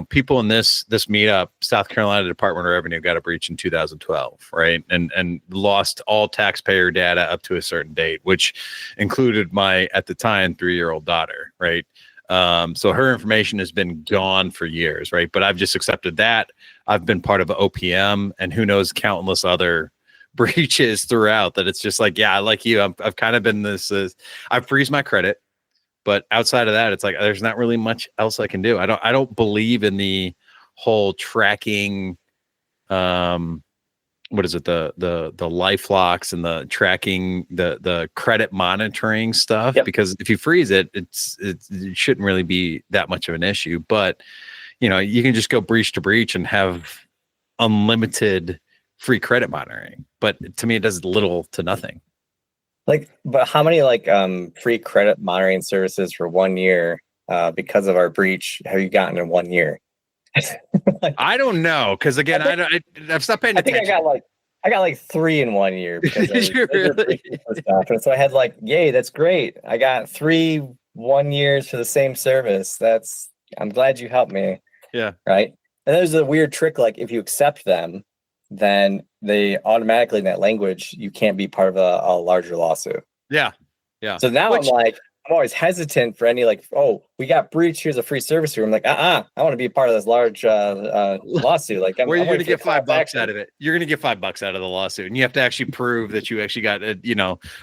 people in this meetup, South Carolina Department of Revenue got a breach in 2012, right? And lost all taxpayer data up to a certain date, which included my, at the time, 3-year-old daughter, right? So her information has been gone for years, right? But I've just accepted that. I've been part of OPM and who knows countless other breaches throughout that. It's just like, yeah, like you, I've kind of been this, I've freezed my credit, but outside of that, it's like, there's not really much else I can do. I don't believe in the whole tracking, what is it? The life locks and the tracking, the credit monitoring stuff, because if you freeze it, it shouldn't really be that much of an issue, but you can just go breach to breach and have unlimited free credit monitoring. But to me, it does little to nothing. But how many free credit monitoring services for 1 year because of our breach have you gotten in 1 year? I don't know, because again, I've stopped paying attention. I got 3 in 1 year because really? stuff. And so I had yay, that's great. I got 3 1 years for the same service. I'm glad you helped me. Yeah. Right. And there's a weird trick. If you accept them, then they automatically in that language, you can't be part of a larger lawsuit. Yeah. Yeah. So now I'm always hesitant for any oh, we got breached. Here's a free service here. I'm like, I want to be a part of this large lawsuit. Where you're going to get $5 out of it. You're going to get $5 out of the lawsuit, and you have to actually prove that you actually got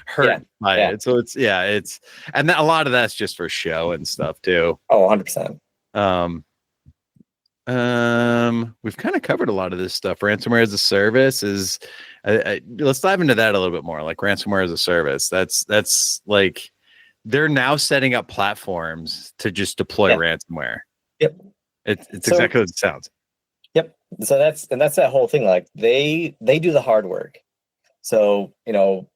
hurt by it. So it's and a lot of that's just for show and stuff too. Oh, 100%. We've kind of covered a lot of this stuff. Ransomware as a service is. Let's dive into that a little bit more. Like ransomware as a service. That's like. They're now setting up platforms to just deploy ransomware. Yep. It's exactly what it sounds. Yep. So that's that whole thing. They do the hard work. So,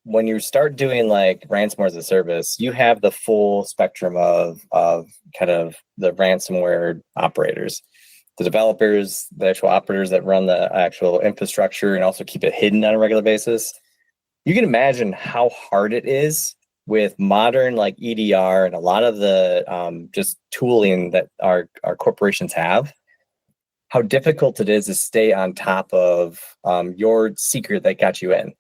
when you start doing ransomware as a service, you have the full spectrum of kind of the ransomware operators, the developers, the actual operators that run the actual infrastructure and also keep it hidden on a regular basis. You can imagine how hard it is with modern EDR and a lot of the just tooling that our corporations have, how difficult it is to stay on top of your secret that got you in.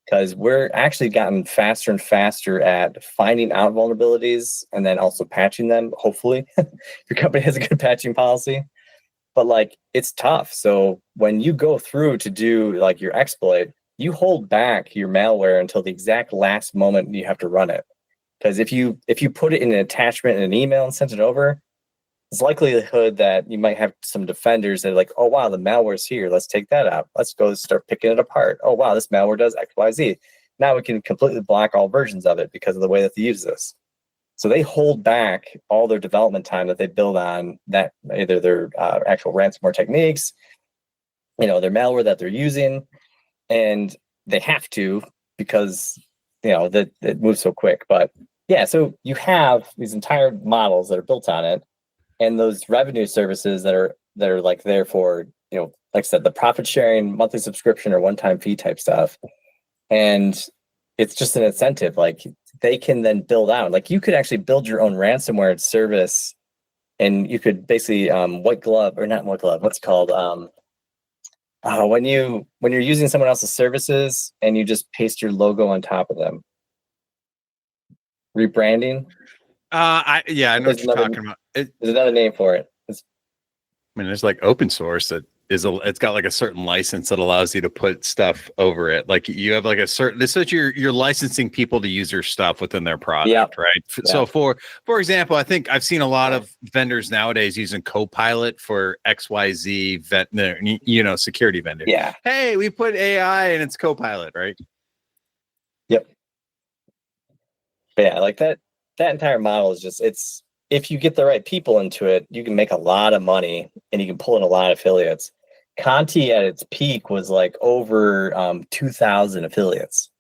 Because we're actually gotten faster and faster at finding out vulnerabilities and then also patching them, hopefully. Your company has a good patching policy. But it's tough. So when you go through to do your exploit, you hold back your malware until the exact last moment you have to run it. Because if you put it in an attachment in an email and send it over, there's likelihood that you might have some defenders that are like, oh, wow, the malware's here. Let's take that out. Let's go start picking it apart. Oh, wow, this malware does X, Y, Z. Now we can completely block all versions of it because of the way that they use this. So they hold back all their development time that they build on that, either their actual ransomware techniques, their malware that they're using. And they have to because that it moves so quick. But yeah, so you have these entire models that are built on it, and those revenue services that are there for like I said, the profit sharing, monthly subscription, or one-time fee type stuff. And it's just an incentive. They can then build out. You could actually build your own ransomware service, and you could basically white glove, or not white glove. What's it called? When you're using someone else's services and you just paste your logo on top of them. Rebranding. I know what you're talking about. There's another name for it. There's open source that it's got a certain license that allows you to put stuff over it. You have a certain, this is you're licensing people to use your stuff within their product, right? Yeah. So for example, I think I've seen a lot of vendors nowadays using Copilot for XYZ security vendor. Yeah. Hey, we put AI and it's Copilot, right? Yep. But yeah, that entire model is just, if you get the right people into it, you can make a lot of money and you can pull in a lot of affiliates. Conti at its peak was over 2,000 affiliates.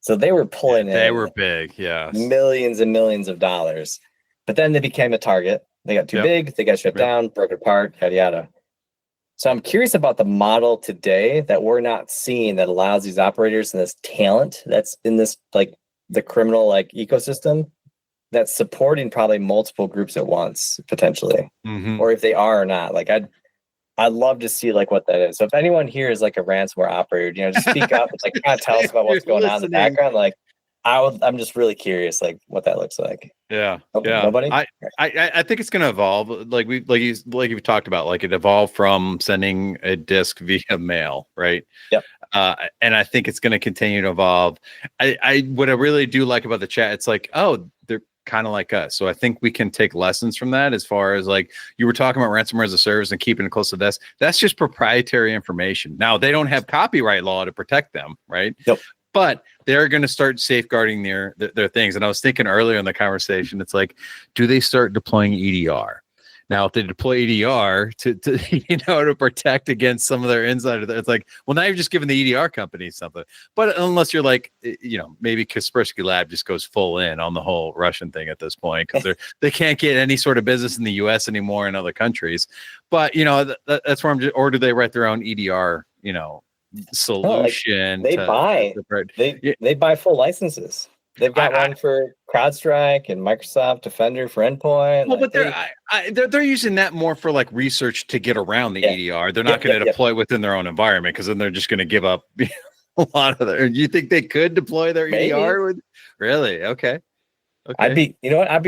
So they were pulling in. They were big, yeah. Millions and millions of dollars. But then they became a target. They got too big, they got shut down, broke apart, yada yada. So I'm curious about the model today that we're not seeing that allows these operators and this talent that's in this the criminal ecosystem that's supporting probably multiple groups at once, potentially. Mm-hmm. Or if they are or not. I'd love to see what that is. So if anyone here is a ransomware operator, just speak up. It's kind of tell us about what's going on in the background. I'm just really curious what that looks like. Yeah. Nobody. I think it's going to evolve. Like you've talked about, like it evolved from sending a disk via mail, right? Yep. And I think it's going to continue to evolve. What I really do like about the chat, it's like, oh, they're kind of like us. So I think we can take lessons from that. As far as like you were talking about ransomware-as-a-service and keeping it close to this, that's just proprietary information. Now they don't have copyright law to protect them, right? Yep. But they're going to start safeguarding their things. And I was thinking earlier in the conversation, it's like, do they start deploying EDR? Now, if they deploy EDR to protect against some of their insider, it's like, well, now you're just giving the EDR company something. But unless you're like, maybe Kaspersky Lab just goes full in on the whole Russian thing at this point, because they can't get any sort of business in the U.S. anymore in other countries. But that's where or do they write their own EDR solution? They buy full licenses. They've got one for CrowdStrike and Microsoft Defender for endpoint. Well, but they're using that more for like research to get around the EDR. They're not going to deploy within their own environment, because then they're just going to give up a lot of their. Do you think they could deploy their EDR? Really? Okay. I'd be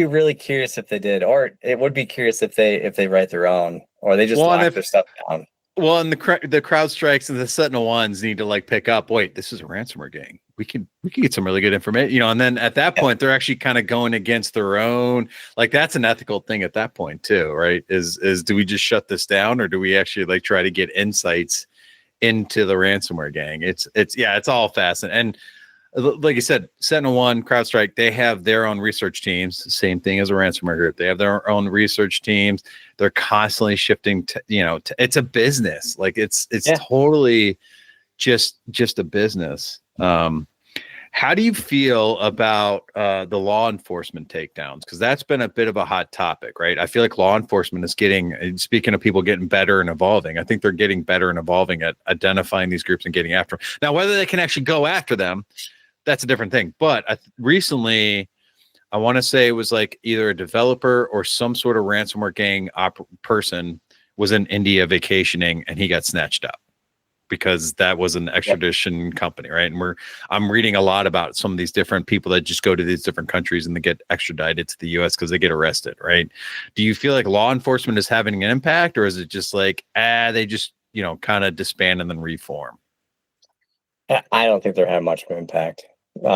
really curious if they did, or it would be curious if they write their own, or they just lock their stuff down. Well, and the CrowdStrikes and the Sentinel-1s need to like pick up. Wait, this is a ransomware gang. We can get some really good information, and then at that point, they're actually kind of going against their own. Like that's an ethical thing at that point too, right? Is do we just shut this down, or do we actually like try to get insights into the ransomware gang? It's all fascinating. And like you said, Sentinel-1, CrowdStrike, they have their own research teams. Same thing as a ransomware group. They have their own research teams. They're constantly shifting to, it's a business. Like it's totally just a business. How do you feel about the law enforcement takedowns? Because that's been a bit of a hot topic, right? I feel like law enforcement is speaking of people getting better and evolving, I think they're getting better and evolving at identifying these groups and getting after them. Now, whether they can actually go after them, that's a different thing. But recently, I want to say it was like either a developer or some sort of ransomware gang person was in India vacationing, and he got snatched up because that was an extradition company, right? And I'm reading a lot about some of these different people that just go to these different countries and they get extradited to the US because they get arrested, right? Do you feel like law enforcement is having an impact, or is it just like, they just, kind of disband and then reform? I don't think they're having much of an impact.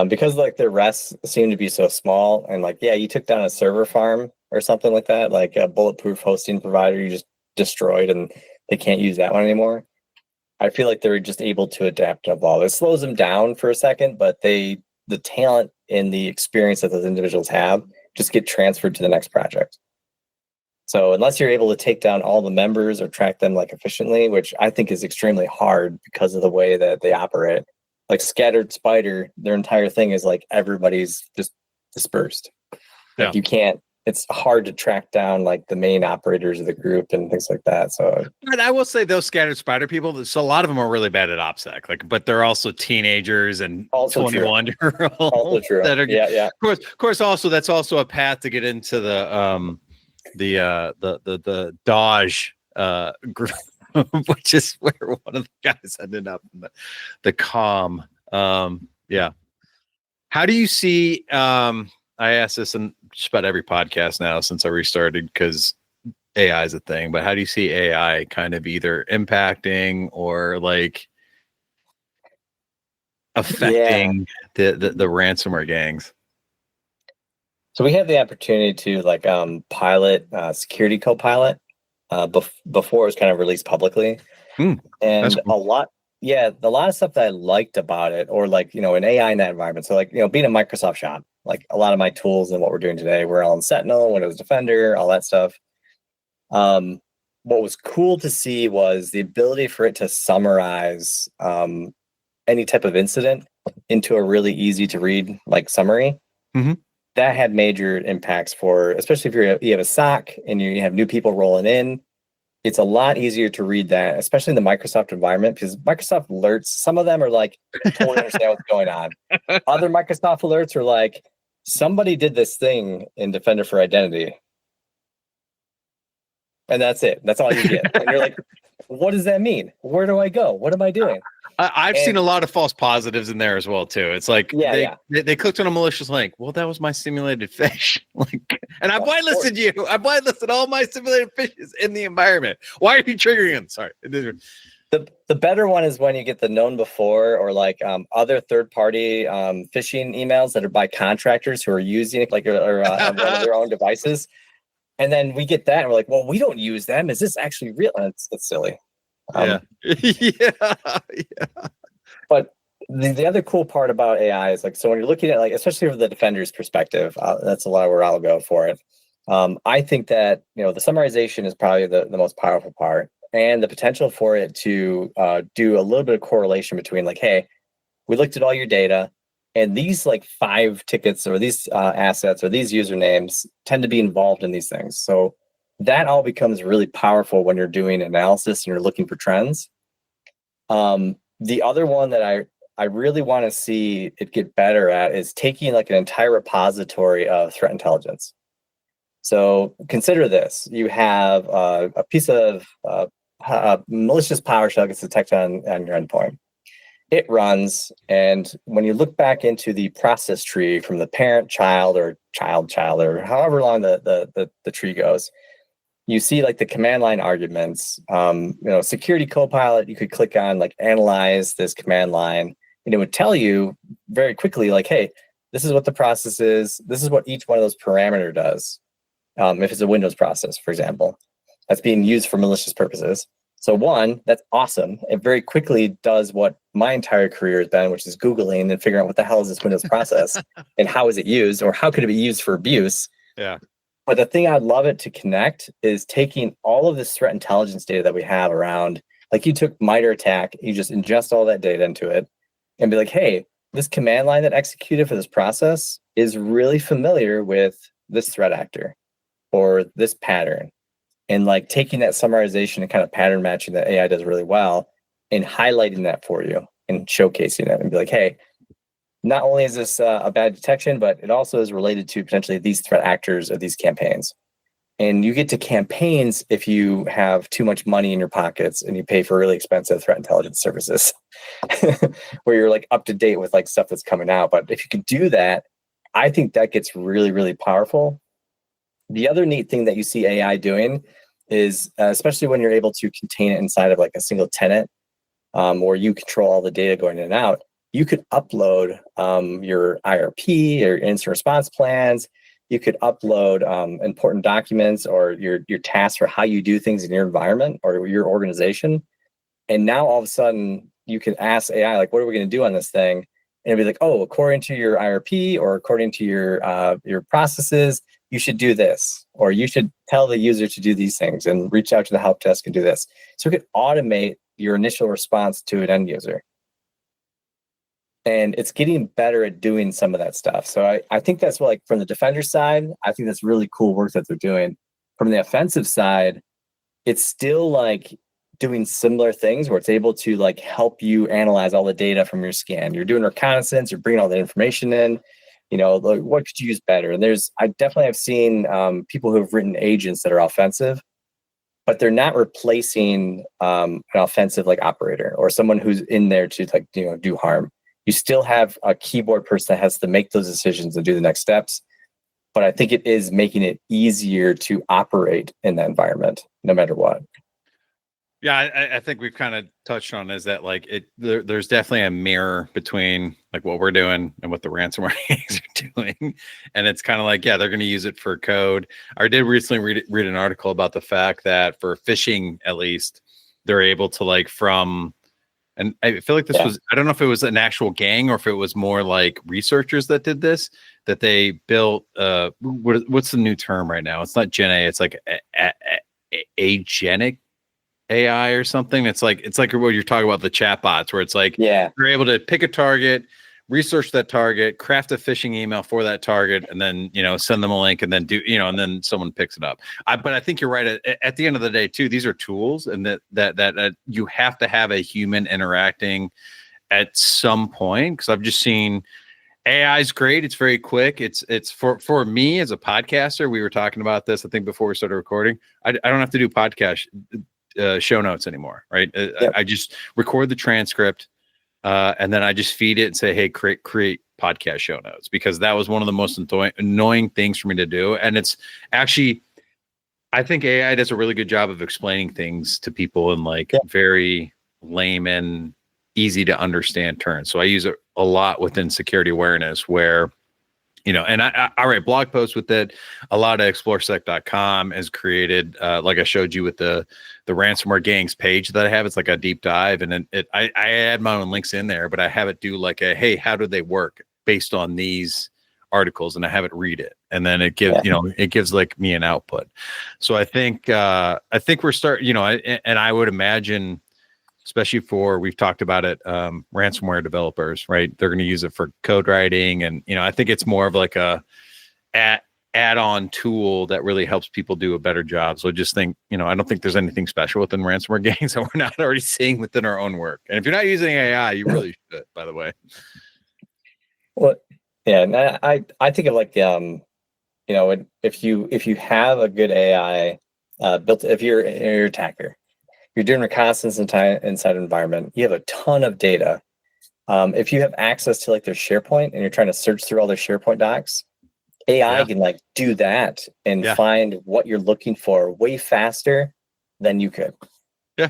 Because like their rests seem to be so small, and like, you took down a server farm or something like that, like a bulletproof hosting provider you just destroyed, and they can't use that one anymore. I feel like they're just able to adapt and evolve. It slows them down for a second, but the talent and the experience that those individuals have just get transferred to the next project. So unless you're able to take down all the members or track them like efficiently, which I think is extremely hard because of the way that they operate, like Scattered Spider, their entire thing is like everybody's just dispersed. Like you can't. It's hard to track down like the main operators of the group and things like that. So, but I will say those Scattered Spider people, so a lot of them are really bad at OPSEC, but they're also teenagers and 21-year-olds that are, Of course. Also, that's also a path to get into the Dodge group, which is where one of the guys ended up in the calm. How do you see? I ask this in just about every podcast now since I restarted, because AI is a thing, but how do you see AI kind of either impacting or like affecting the ransomware gangs? So we had the opportunity to like pilot Security Copilot before it was kind of released publicly. And cool. A lot of stuff that I liked about it, or like, an AI in that environment. So like, being a Microsoft shop, like a lot of my tools and what we're doing today, we're all in Sentinel, Windows Defender, all that stuff. What was cool to see was the ability for it to summarize any type of incident into a really easy to read like summary. Mm-hmm. That had major impacts for, especially if you have a SOC and you have new people rolling in. It's a lot easier to read that, especially in the Microsoft environment, because Microsoft alerts, some of them are like, totally understand what's going on. Other Microsoft alerts are like, somebody did this thing in Defender for Identity. And that's it. That's all you get. And you're like, what does that mean? Where do I go? What am I doing? I've seen a lot of false positives in there as well too. It's like they clicked on a malicious link. Well, that was my simulated fish. And I whitelisted you. I whitelisted all my simulated fishes in the environment. Why are you triggering them? Sorry. The better one is when you get the known before or like other third party phishing emails that are by contractors who are using it on one of their own devices. And then we get that and we're like, well, we don't use them. Is this actually real? And it's silly. Yeah. But the other cool part about AI is like, so when you're looking at like, especially from the defender's perspective, that's a lot where I'll go for it. I think that, the summarization is probably the most powerful part, and the potential for it to do a little bit of correlation between like, hey, we looked at all your data and these like 5 tickets or these assets or these usernames tend to be involved in these things. So that all becomes really powerful when you're doing analysis and you're looking for trends. The other one that I really want to see it get better at is taking like an entire repository of threat intelligence. So consider this: you have a piece of malicious PowerShell gets detected on your endpoint. It runs, and when you look back into the process tree from the parent, child, or child, or however long the tree goes, you see like the command line arguments. Security Copilot, you could click on like analyze this command line, and it would tell you very quickly like, hey, this is what the process is. This is what each one of those parameter does. If it's a Windows process, for example, that's being used for malicious purposes. So one, that's awesome. It very quickly does what my entire career has been, which is Googling and figuring out what the hell is this Windows process and how is it used, or how could it be used for abuse? Yeah. But the thing I'd love it to connect is taking all of this threat intelligence data that we have around, like you took MITRE ATT&CK, you just ingest all that data into it and be like, hey, this command line that executed for this process is really familiar with this threat actor or this pattern. And like taking that summarization and kind of pattern matching that AI does really well and highlighting that for you and showcasing it and be like, hey, not only is this a bad detection, but it also is related to potentially these threat actors or these campaigns. And you get to campaigns if you have too much money in your pockets and you pay for really expensive threat intelligence services where you're like up to date with like stuff that's coming out. But if you could do that, I think that gets really, really powerful. The other neat thing that you see AI doing is, especially when you're able to contain it inside of like a single tenant, or you control all the data going in and out, you could upload your IRP or incident response plans. You could upload important documents or your tasks for how you do things in your environment or your organization. And now all of a sudden you can ask AI, like, what are we going to do on this thing? And it'd be like, oh, according to your IRP or according to your processes, you should do this, or you should tell the user to do these things and reach out to the help desk and do this. So it could automate your initial response to an end user. And it's getting better at doing some of that stuff. So I think that's what, like, from the defender side, I think that's really cool work that they're doing. From the offensive side, it's still like doing similar things where it's able to like help you analyze all the data from your scan. You're doing reconnaissance, you're bringing all that information in, like, what could you use better? And I definitely have seen people who have written agents that are offensive, but they're not replacing an offensive like operator or someone who's in there to like, do harm. You still have a keyboard person that has to make those decisions and do the next steps. But I think it is making it easier to operate in that environment, no matter what. Yeah, I think we've kind of touched on is that like there's definitely a mirror between like what we're doing and what the ransomware gangs are doing. And it's kind of like, yeah, they're going to use it for code. I did recently read an article about the fact that for phishing, at least, they're able to like and I feel like this was, I don't know if it was an actual gang or if it was more like researchers that did this, that they built, what's the new term right now? It's not Gen A, it's like agenic AI or something. It's like what you're talking about, the chatbots, where it's like, they're able to pick a target, research that target, craft a phishing email for that target, and then, send them a link and then and then someone picks it up. But I think you're right. At the end of the day too, these are tools, and that you have to have a human interacting at some point. Cause I've just seen AI is great. It's very quick. It's for me as a podcaster, we were talking about this, I think before we started recording, I don't have to do podcast. show notes anymore, right? I just record the transcript, and then I just feed it and say, hey, create podcast show notes, because that was one of the most annoying things for me to do. And it's actually, I think AI does a really good job of explaining things to people in like very layman, easy to understand terms. So I use it a lot within security awareness, where, you know, and I write blog posts with it. A lot of exploresec.com has created, like I showed you with the ransomware gangs page that I have. It's like a deep dive, and I add my own links in there, but I have it do like a, hey, how do they work based on these articles, and I have it read it, and then it gives, you know, it gives like me an output. So I think we're starting, you know, and I would imagine, especially for, we've talked about it, ransomware developers, right? They're going to use it for code writing. And, you know, I think it's more of like a add-on tool that really helps people do a better job. So I just think, you know, I don't think there's anything special within ransomware gangs that we're not already seeing within our own work. And if you're not using AI, you really should, by the way. Well, yeah, and I think of like, you know, if you have a good AI built, if you're an attacker, you're doing reconnaissance inside an environment, you have a ton of data. If you have access to like their SharePoint and you're trying to search through all their SharePoint docs, AI can like do that and find what you're looking for way faster than you could. Yeah.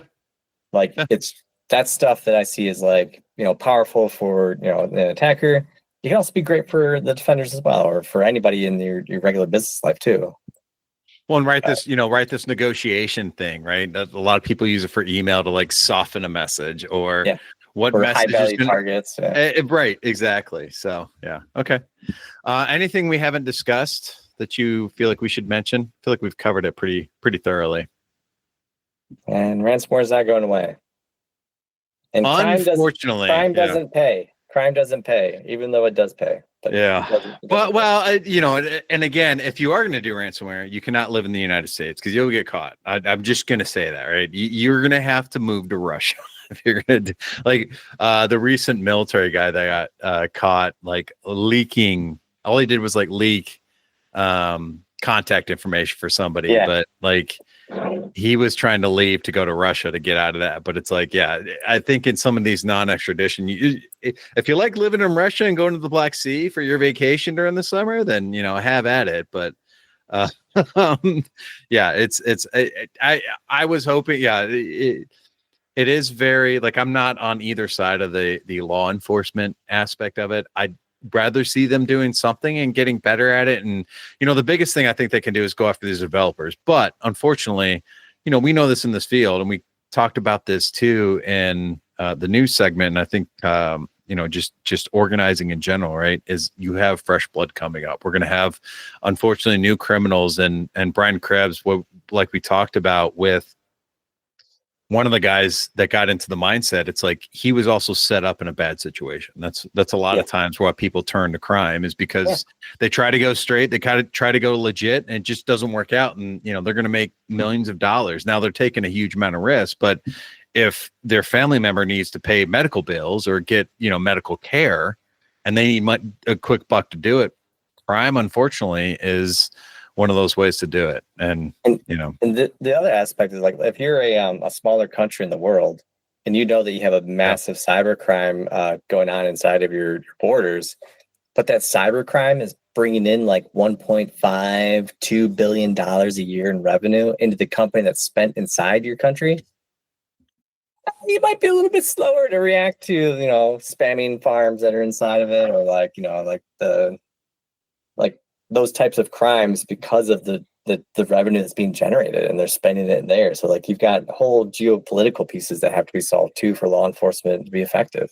Like it's that stuff that I see is like, you know, powerful for, you know, an attacker. It can also be great for the defenders as well, or for anybody in your regular business life too. Well, and write this negotiation thing, right? A lot of people use it for email to like soften a message, or what message high value targets. Right, exactly. So yeah, okay. Anything we haven't discussed that you feel like we should mention? I feel like we've covered it pretty thoroughly. And ransomware is not going away. And unfortunately, crime doesn't pay. Crime doesn't pay, even though it does pay. But well, you know, and again, if you are going to do ransomware, you cannot live in the United States because you'll get caught. I'm just going to say that, right? You're going to have to move to Russia if you're going to do, like the recent military guy that got caught like leaking. All he did was like leak contact information for somebody, but like he was trying to leave to go to Russia to get out of that. But it's like, I think in some of these non-extradition, if you like living in Russia and going to the Black Sea for your vacation during the summer, then, you know, have at it. But I was hoping, it is very, like, I'm not on either side of the law enforcement aspect of it. I'd rather see them doing something and getting better at it. And, you know, the biggest thing I think they can do is go after these developers. But unfortunately, you know, we know this in this field, and we talked about this too in the news segment. And I think, you know, just organizing in general, right, is you have fresh blood coming up. We're going to have, unfortunately, new criminals. And Brian Krebs, like we talked about with one of the guys that got into the mindset, it's like he was also set up in a bad situation. That's a lot of times why people turn to crime, is because they try to go straight, they kind of try to go legit, and it just doesn't work out. And, you know, they're going to make millions of dollars. Now they're taking a huge amount of risk, but if their family member needs to pay medical bills or get, you know, medical care, and they need a quick buck to do it, crime, unfortunately, is one of those ways to do it. And you know, and the other aspect is, like, if you're a smaller country in the world and you know that you have a massive cyber crime going on inside of your borders, but that cyber crime is bringing in like $1.52 billion a year in revenue into the company that's spent inside your country, you might be a little bit slower to react to, you know, spamming farms that are inside of it, or like, you know, like those types of crimes, because of the revenue that's being generated, and they're spending it there. So like, you've got whole geopolitical pieces that have to be solved too for law enforcement to be effective.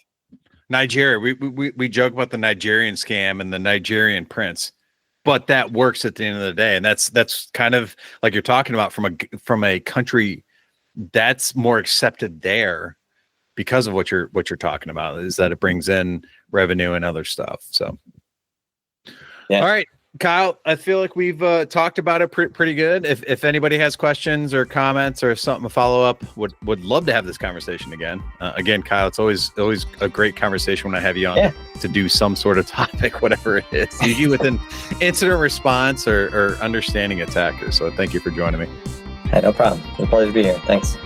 Nigeria, we joke about the Nigerian scam and the Nigerian prince, but that works at the end of the day. And that's kind of like you're talking about from a country that's more accepted there because of what you're talking about, is that it brings in revenue and other stuff. So, all right, Kyle, I feel like we've talked about it pretty good. If anybody has questions or comments or something to follow up, would love to have this conversation again. Again, Kyle, it's always a great conversation when I have you on to do some sort of topic, whatever it is, usually with an incident response or understanding attackers. So thank you for joining me. No problem. It's a pleasure to be here. Thanks.